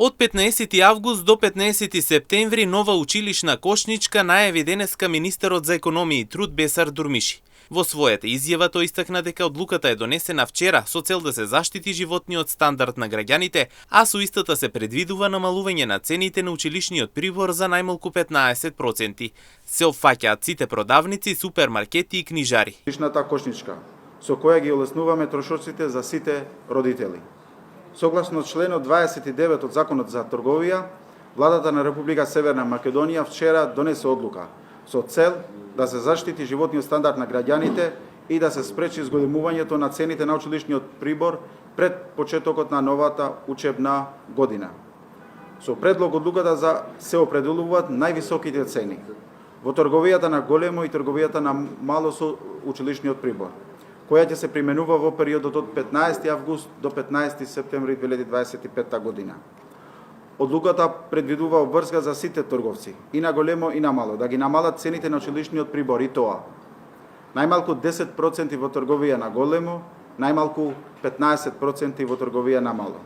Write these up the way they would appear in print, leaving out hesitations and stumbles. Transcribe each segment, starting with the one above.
Од 15 август до 15 септември нова училишна кошничка најави денеска министерот за економија и труд Бесар Дурмиши. Во својата изјава тој истакна дека одлуката е донесена вчера со цел да се заштити животниот стандард на граѓаните, а со истата се предвидува намалување на цените на училишниот прибор за најмалку 15%. Се опфаќаат сите продавници, супермаркети и книжари. Училишната кошничка со која ги олеснуваме трошоците за сите родители. Согласно членот 29 од Законот за трговија, владата на Република Северна Македонија вчера донесе одлука со цел да се заштити животниот стандард на граѓаните и да се спречи зголемувањето на цените на училишниот прибор пред почетокот на новата учебна година. Со предлог одлуката се определуваат највисоките цени во трговијата на големо и трговијата на мало со училишниот прибор, која ќе се применува во периодот од 15 август до 15 септември 2025 година. Одлуката предвидува обврска за сите трговци, и на големо и на мало, да ги намалат цените на училишниот прибор, и тоа најмалку 10% во трговија на големо, најмалку 15% во трговија на мало.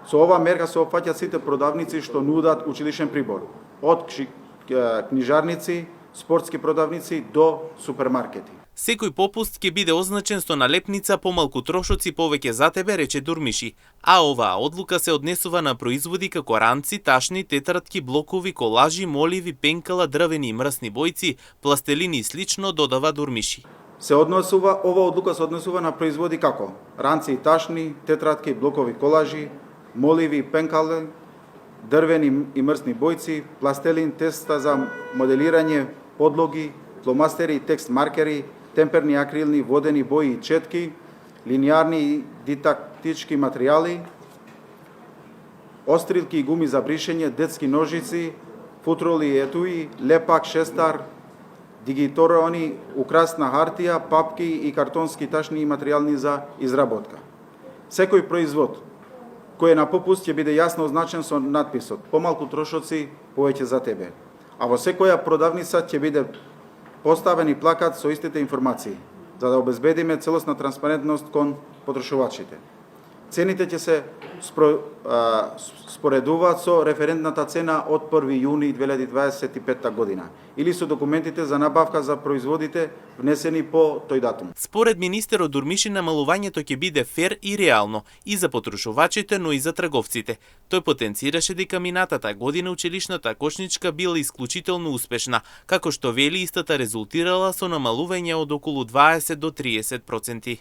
Со ова мерка се опфаќаат сите продавници што нудат училишен прибор, од книжарници, спортски продавници до супермаркети. Секој попуст ќе биде означен со налепница "Помалку трошоци, повеќе за тебе", рече Дурмиши, а оваа одлука се однесува на производи како ранци, ташни, тетратки, блокови, колажи, моливи, пенкала, дрвени и мрсни бојци, пластелини и слично, додава Дурмиши. Ова одлука се однесува на производи како ранци и ташни, тетратки, блокови, колажи, моливи и пенкали, дрвени и мрсни бојци, пластелин, теста за моделирање, подлоги, фломастери и текст маркери, темперни акрилни, водени бои и четки, линиарни и дидактички материјали, острилки и гуми за бришење, детски ножици, футроли и етуи, лепак, шестар, дигиторони, украсна хартија, папки и картонски ташни и материјални за изработка. Секој производ кој е на попуст ќе биде јасно означен со надписот "Помалку трошоци, повеќе за тебе", а во секоја продавница ќе биде поставен и плакат со истите информации, за да обезбедиме целосна транспарентност кон потрошувачите. Цените ќе се споредуваат со референтната цена од 1 јуни 2025 година или со документите за набавка за производите внесени по тој датум. Според министерот Дурмиши, намалувањето ќе биде фер и реално и за потрошувачите, но и за трговците. Тој потенцираше дека минатата година училишната кошничка била исклучително успешна, како што вели истата резултирала со намалување од околу 20 до 30%.